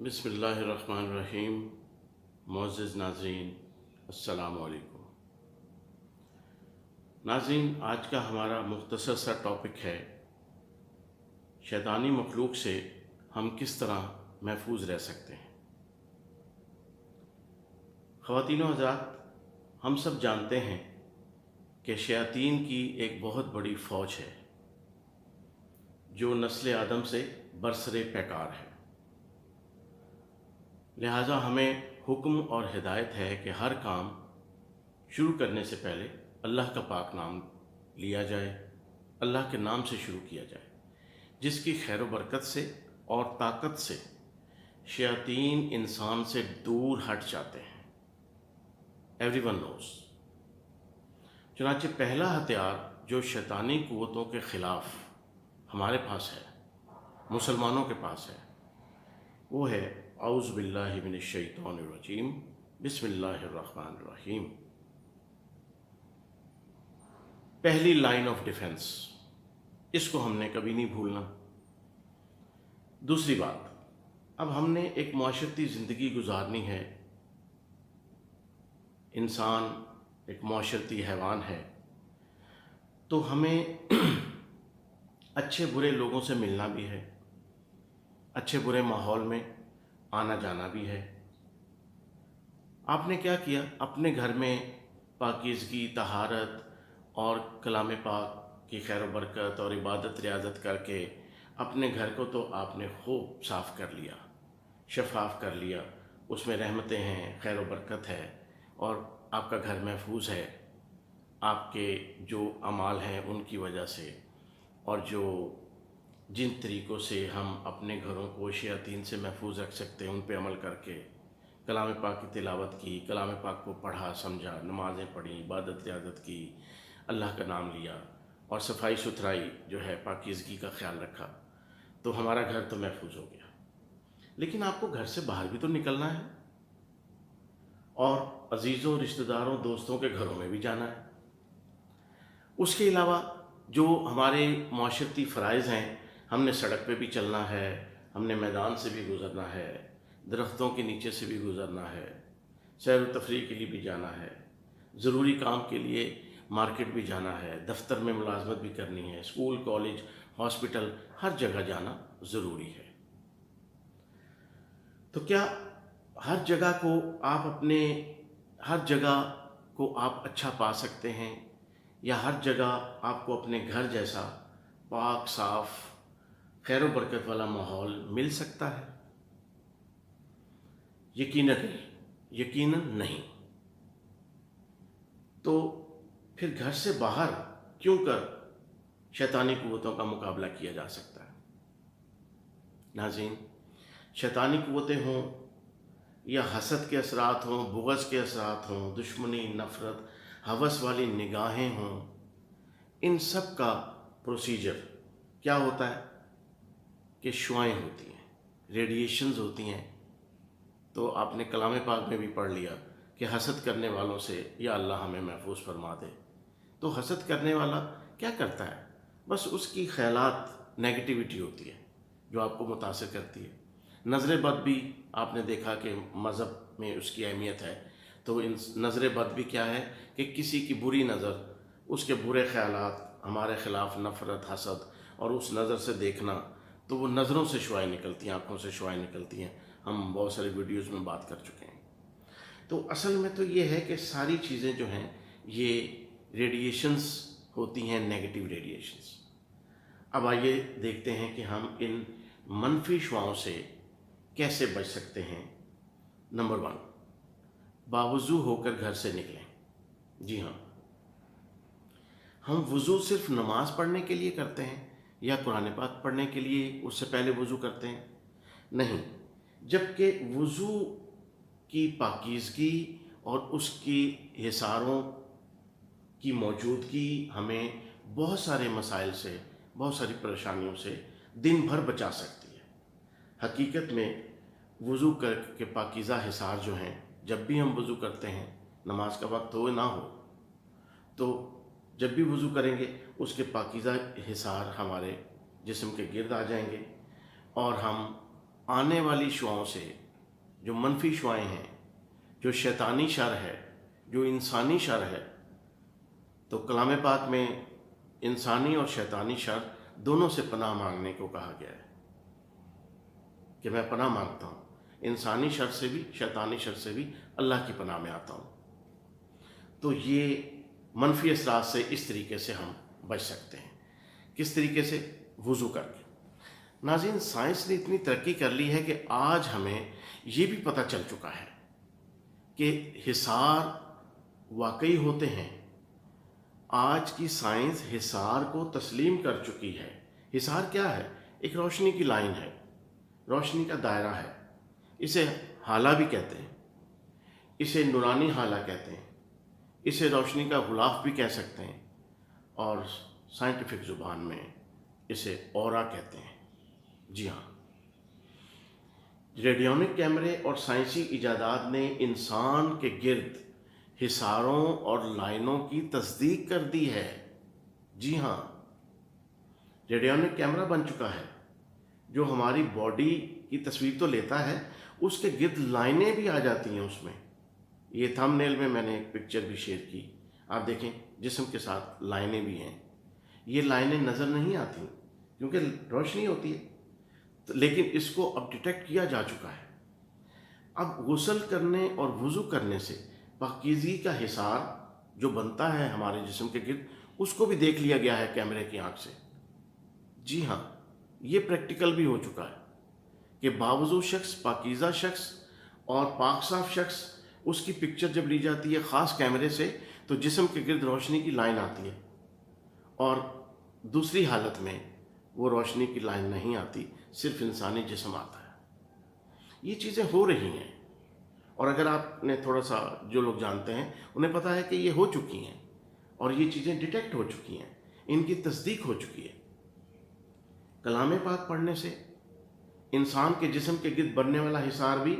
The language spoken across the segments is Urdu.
بسم اللہ الرحمن الرحیم۔ معزز ناظرین، السلام علیکم۔ ناظرین، آج کا ہمارا مختصر سا ٹاپک ہے شیطانی مخلوق سے ہم کس طرح محفوظ رہ سکتے ہیں۔ خواتین و حضرات، ہم سب جانتے ہیں کہ شیاطین کی ایک بہت بڑی فوج ہے جو نسل آدم سے برسر پیکار ہے۔ لہٰذا ہمیں حکم اور ہدایت ہے کہ ہر کام شروع کرنے سے پہلے اللہ کا پاک نام لیا جائے، اللہ کے نام سے شروع کیا جائے، جس کی خیر و برکت سے اور طاقت سے شیاطین انسان سے دور ہٹ جاتے ہیں۔ Every one knows. چنانچہ پہلا ہتھیار جو شیطانی قوتوں کے خلاف ہمارے پاس ہے، مسلمانوں کے پاس ہے، وہ ہے اعوذ باللہ من الشیطان الرجیم، بسم اللہ الرحمن الرحیم۔ پہلی لائن آف ڈیفنس، اس کو ہم نے کبھی نہیں بھولنا۔ دوسری بات، اب ہم نے ایک معاشرتی زندگی گزارنی ہے۔ انسان ایک معاشرتی حیوان ہے، تو ہمیں اچھے برے لوگوں سے ملنا بھی ہے، اچھے برے ماحول میں آنا جانا بھی ہے۔ آپ نے کیا کیا؟ اپنے گھر میں پاکیزگی، طہارت اور کلام پاک کی خیر و برکت اور عبادت ریاضت کر کے اپنے گھر کو تو آپ نے خوب صاف کر لیا، شفاف کر لیا، اس میں رحمتیں ہیں، خیر و برکت ہے، اور آپ کا گھر محفوظ ہے آپ کے جو اعمال ہیں ان کی وجہ سے، اور جن طریقوں سے ہم اپنے گھروں کو شیاطین سے محفوظ رکھ سکتے ہیں ان پہ عمل کر کے کلام پاک کی تلاوت کی، کلام پاک کو پڑھا سمجھا، نمازیں پڑھی، عبادت ریاضت کی، اللہ کا نام لیا، اور صفائی ستھرائی جو ہے پاکیزگی کا خیال رکھا، تو ہمارا گھر تو محفوظ ہو گیا۔ لیکن آپ کو گھر سے باہر بھی تو نکلنا ہے، اور عزیزوں، رشتہ داروں، دوستوں کے گھروں میں بھی جانا ہے۔ اس کے علاوہ جو ہمارے معاشرتی فرائض ہیں، ہم نے سڑک پہ بھی چلنا ہے، ہم نے میدان سے بھی گزرنا ہے، درختوں کے نیچے سے بھی گزرنا ہے، سیر و تفریح کے لیے بھی جانا ہے، ضروری کام کے لیے مارکیٹ بھی جانا ہے، دفتر میں ملازمت بھی کرنی ہے، اسکول، کالج، ہاسپٹل، ہر جگہ جانا ضروری ہے۔ تو کیا ہر جگہ کو آپ اچھا پا سکتے ہیں، یا ہر جگہ آپ کو اپنے گھر جیسا پاک، صاف، خیر و برکت والا ماحول مل سکتا ہے؟ یقیناً نہیں۔ تو پھر گھر سے باہر کیوں کر شیطانی قوتوں کا مقابلہ کیا جا سکتا ہے؟ ناظرین، شیطانی قوتیں ہوں یا حسد کے اثرات ہوں، بغض کے اثرات ہوں، دشمنی، نفرت، ہوس والی نگاہیں ہوں، ان سب کا پروسیجر کیا ہوتا ہے کہ شعائیں ہوتی ہیں، ریڈیشنز ہوتی ہیں۔ تو آپ نے کلام پاک میں بھی پڑھ لیا کہ حسد کرنے والوں سے یا اللہ ہمیں محفوظ فرما دے۔ تو حسد کرنے والا کیا کرتا ہے؟ بس اس کی خیالات نیگیٹیوٹی ہوتی ہے جو آپ کو متاثر کرتی ہے۔ نظر بد بھی آپ نے دیکھا کہ مذہب میں اس کی اہمیت ہے، تو نظر بد بھی کیا ہے کہ کسی کی بری نظر، اس کے برے خیالات، ہمارے خلاف نفرت، حسد، اور اس نظر سے دیکھنا، تو وہ نظروں سے شعائیں نکلتی ہیں، آنکھوں سے شعائیں نکلتی ہیں۔ ہم بہت ساری ویڈیوز میں بات کر چکے ہیں۔ تو اصل میں تو یہ ہے کہ ساری چیزیں جو ہیں یہ ریڈیشنز ہوتی ہیں، نیگیٹیو ریڈیشنز۔ اب آئیے دیکھتے ہیں کہ ہم ان منفی شعاؤں سے کیسے بچ سکتے ہیں۔ نمبر 1، باوضو ہو کر گھر سے نکلیں۔ جی ہاں، ہم وضو صرف نماز پڑھنے کے لیے کرتے ہیں یا قرآن پاک پڑھنے کے لیے اس سے پہلے وضو کرتے ہیں؟ نہیں، جبکہ وضو کی پاکیزگی اور اس کی حصاروں کی موجودگی ہمیں بہت سارے مسائل سے، بہت ساری پریشانیوں سے دن بھر بچا سکتی ہے۔ حقیقت میں وضو کر کے پاکیزہ حصار جو ہیں، جب بھی ہم وضو کرتے ہیں، نماز کا وقت ہو نہ ہو، تو جب بھی وضو کریں گے اس کے پاکیزہ حصار ہمارے جسم کے گرد آ جائیں گے، اور ہم آنے والی شعاؤں سے، جو منفی شعائیں ہیں، جو شیطانی شر ہے، جو انسانی شر ہے، تو کلام پاک میں انسانی اور شیطانی شر دونوں سے پناہ مانگنے کو کہا گیا ہے کہ میں پناہ مانگتا ہوں، انسانی شر سے بھی، شیطانی شر سے بھی اللہ کی پناہ میں آتا ہوں۔ تو یہ منفی اثرات سے اس طریقے سے ہم بچ سکتے ہیں۔ کس طریقے سے؟ وضو کر کے۔ ناظرین، سائنس نے اتنی ترقی کر لی ہے کہ آج ہمیں یہ بھی پتہ چل چکا ہے کہ حصار واقعی ہوتے ہیں۔ آج کی سائنس حصار کو تسلیم کر چکی ہے۔ حصار کیا ہے؟ ایک روشنی کی لائن ہے، روشنی کا دائرہ ہے۔ اسے حالہ بھی کہتے ہیں، اسے نورانی حالہ کہتے ہیں، اسے روشنی کا غلاف بھی کہہ سکتے ہیں، اور سائنٹیفک زبان میں اسے اورا کہتے ہیں۔ جی ہاں، ریڈیونک کیمرے اور سائنسی ایجادات نے انسان کے گرد حصاروں اور لائنوں کی تصدیق کر دی ہے۔ جی ہاں، ریڈیونک کیمرہ بن چکا ہے جو ہماری باڈی کی تصویر تو لیتا ہے، اس کے گرد لائنیں بھی آ جاتی ہیں اس میں۔ یہ تھم نیل میں نے ایک پکچر بھی شیئر کی، آپ دیکھیں جسم کے ساتھ لائنیں بھی ہیں۔ یہ لائنیں نظر نہیں آتی کیونکہ روشنی ہوتی ہے، لیکن اس کو اب ڈیٹیکٹ کیا جا چکا ہے۔ اب غسل کرنے اور وضو کرنے سے پاکیزگی کا حصار جو بنتا ہے ہمارے جسم کے گرد، اس کو بھی دیکھ لیا گیا ہے کیمرے کی آنکھ سے۔ جی ہاں، یہ پریکٹیکل بھی ہو چکا ہے کہ باوضو شخص، پاکیزہ شخص اور پاک صاف شخص، اس کی پکچر جب لی جاتی ہے خاص کیمرے سے تو جسم کے گرد روشنی کی لائن آتی ہے، اور دوسری حالت میں وہ روشنی کی لائن نہیں آتی، صرف انسانی جسم آتا ہے۔ یہ چیزیں ہو رہی ہیں، اور اگر آپ نے تھوڑا سا، جو لوگ جانتے ہیں انہیں پتہ ہے کہ یہ ہو چکی ہیں اور یہ چیزیں ڈیٹیکٹ ہو چکی ہیں، ان کی تصدیق ہو چکی ہے۔ کلام پاک پڑھنے سے انسان کے جسم کے گرد بننے والا حصار بھی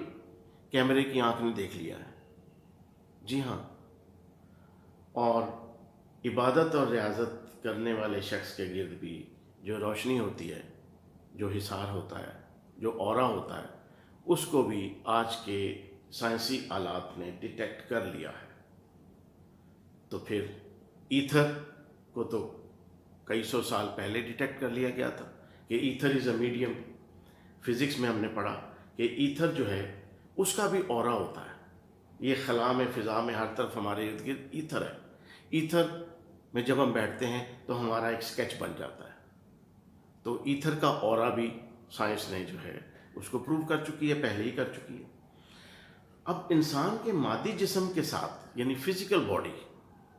کیمرے کی آنکھ نے دیکھ لیا ہے۔ جی ہاں، اور عبادت اور ریاضت کرنے والے شخص کے گرد بھی جو روشنی ہوتی ہے، جو حصار ہوتا ہے، جو اورا ہوتا ہے، اس کو بھی آج کے سائنسی آلات نے ڈیٹیکٹ کر لیا ہے۔ تو پھر ایتھر کو تو کئی سو سال پہلے ڈیٹیکٹ کر لیا گیا تھا کہ ether is a medium. Physics میں ہم نے پڑھا کہ ایتھر جو ہے اس کا بھی اورا ہوتا ہے۔ یہ خلا میں، فضا میں، ہر طرف ہمارے ارد گرد ایتھر ہے۔ ایتھر میں جب ہم بیٹھتے ہیں تو ہمارا ایک سکیچ بن جاتا ہے۔ تو ایتھر کا اورا بھی سائنس نے جو ہے اس کو پروو کر چکی ہے، پہلے ہی کر چکی ہے۔ اب انسان کے مادی جسم کے ساتھ، یعنی فزیکل باڈی،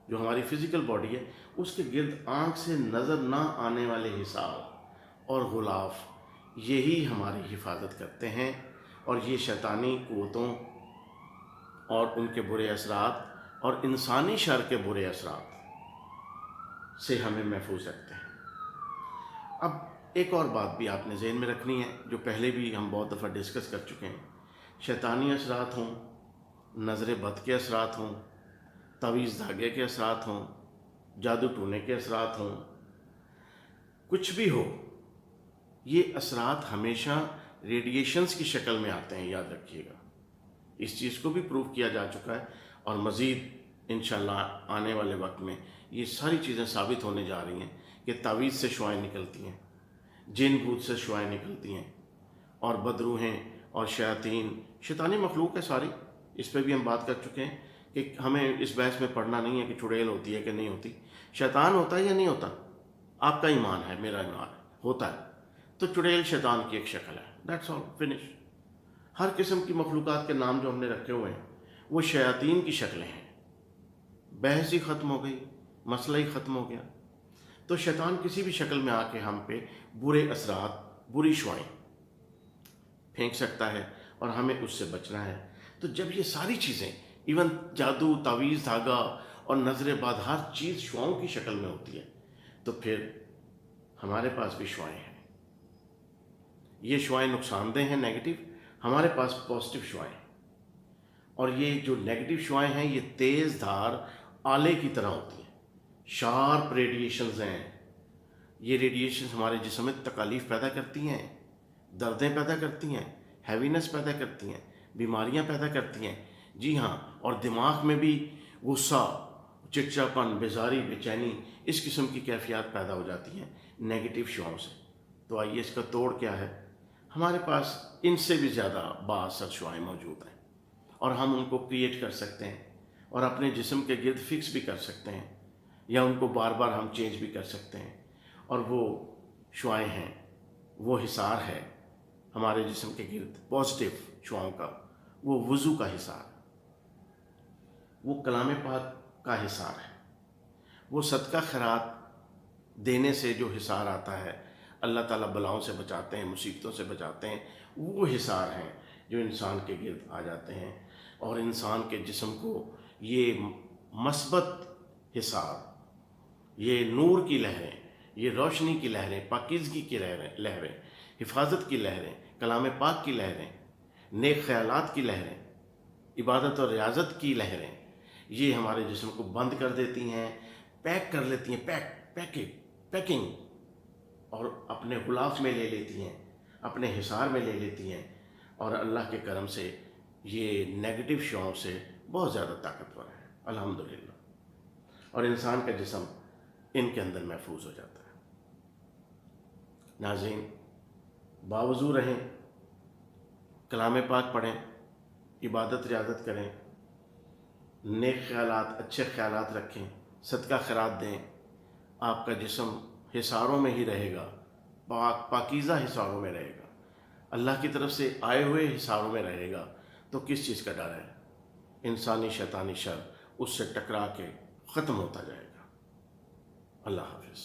جو ہماری فزیکل باڈی ہے، اس کے گرد آنکھ سے نظر نہ آنے والے حصار اور غلاف، یہی ہماری حفاظت کرتے ہیں، اور یہ شیطانی قوتوں اور ان کے برے اثرات اور انسانی شر کے برے اثرات سے ہمیں محفوظ رکھتے ہیں۔ اب ایک اور بات بھی آپ نے ذہن میں رکھنی ہے، جو پہلے بھی ہم بہت دفعہ ڈسکس کر چکے ہیں۔ شیطانی اثرات ہوں، نظر بد کے اثرات ہوں، تعویذ دھاگے کے اثرات ہوں، جادو ٹونے کے اثرات ہوں، کچھ بھی ہو، یہ اثرات ہمیشہ ریڈیشنز کی شکل میں آتے ہیں، یاد رکھیے گا۔ اس چیز کو بھی پروف کیا جا چکا ہے، اور مزید انشاءاللہ آنے والے وقت میں یہ ساری چیزیں ثابت ہونے جا رہی ہیں کہ تعویذ سے شعائیں نکلتی ہیں، جن بھوت سے شعائیں نکلتی ہیں، اور بدروحیں اور شیاطین، شیطانی مخلوق ہے ساری۔ اس پہ بھی ہم بات کر چکے ہیں کہ ہمیں اس بحث میں پڑھنا نہیں ہے کہ چڑیل ہوتی ہے کہ نہیں ہوتی، شیطان ہوتا ہے یا نہیں ہوتا، آپ کا ایمان ہے، میرا ایمان ہے، ہوتا ہے۔ تو چڑیل شیطان کی ایک شکل ہے، دیٹس آل، فنش۔ ہر قسم کی مخلوقات کے نام جو ہم نے رکھے ہوئے ہیں وہ شیاطین کی شکلیں ہیں۔ بحث ہی ختم ہو گئی، مسئلہ ہی ختم ہو گیا۔ تو شیطان کسی بھی شکل میں آ کے ہم پہ برے اثرات، بری شعائیں پھینک سکتا ہے، اور ہمیں اس سے بچنا ہے۔ تو جب یہ ساری چیزیں، ایون جادو، تعویذ، دھاگا اور نظر بد، ہر چیز شعاؤں کی شکل میں ہوتی ہے، تو پھر ہمارے پاس بھی شعائیں ہیں۔ یہ شعائیں نقصان دہ ہیں، نیگیٹو، ہمارے پاس پازیٹیو شعائیں ہیں، اور یہ جو نیگیٹو شعائیں ہیں یہ تیز دھار آلے کی طرح ہوتی ہیں، شارپ ریڈیشنز ہیں۔ یہ ریڈیشنز ہمارے جسم میں تکالیف پیدا کرتی ہیں، دردیں پیدا کرتی ہیں، ہیوینس پیدا کرتی ہیں، بیماریاں پیدا کرتی ہیں، جی ہاں، اور دماغ میں بھی غصہ، چڑچڑاپن، بیزاری، بے چینی، اس قسم کی کیفیات پیدا ہو جاتی ہیں نیگیٹو شعاؤں سے۔ تو آئیے اس کا توڑ کیا ہے؟ ہمارے پاس ان سے بھی زیادہ بااثر شعائیں موجود ہیں، اور ہم ان کو کریٹ کر سکتے ہیں اور اپنے جسم کے گرد فکس بھی کر سکتے ہیں، یا ان کو بار بار ہم چینج بھی کر سکتے ہیں۔ اور وہ شعائیں ہیں، وہ حصار ہے ہمارے جسم کے گرد پازیٹیو شعاؤں کا، وہ وضو کا حصار، وہ کلام پاک کا حصار ہے، وہ صدقہ خیرات دینے سے جو حصار آتا ہے، اللہ تعالیٰ بلاؤں سے بچاتے ہیں، مصیبتوں سے بچاتے ہیں، وہ حصار ہیں جو انسان کے گرد آ جاتے ہیں، اور انسان کے جسم کو یہ مثبت حصار، یہ نور کی لہریں، یہ روشنی کی لہریں، پاکیزگی کی لہریں، حفاظت کی لہریں، کلام پاک کی لہریں، نیک خیالات کی لہریں، عبادت اور ریاضت کی لہریں، یہ ہمارے جسم کو بند کر دیتی ہیں، پیک کر لیتی ہیں، پیکنگ، اور اپنے غلاف میں لے لیتی ہیں، اپنے حصار میں لے لیتی ہیں، اور اللہ کے کرم سے یہ نیگیٹو شعاؤں سے بہت زیادہ طاقتور ہے الحمدللہ، اور انسان کا جسم ان کے اندر محفوظ ہو جاتا ہے۔ ناظرین، باوضو رہیں، کلام پاک پڑھیں، عبادت ریاضت کریں، نیک خیالات، اچھے خیالات رکھیں، صدقہ خیرات دیں، آپ کا جسم حصاروں میں ہی رہے گا، پاکیزہ حصاروں میں رہے گا، اللہ کی طرف سے آئے ہوئے حصاروں میں رہے گا۔ تو کس چیز کا ڈر ہے؟ انسانی شیطانی شر اس سے ٹکرا کے ختم ہوتا جائے گا۔ اللہ حافظ۔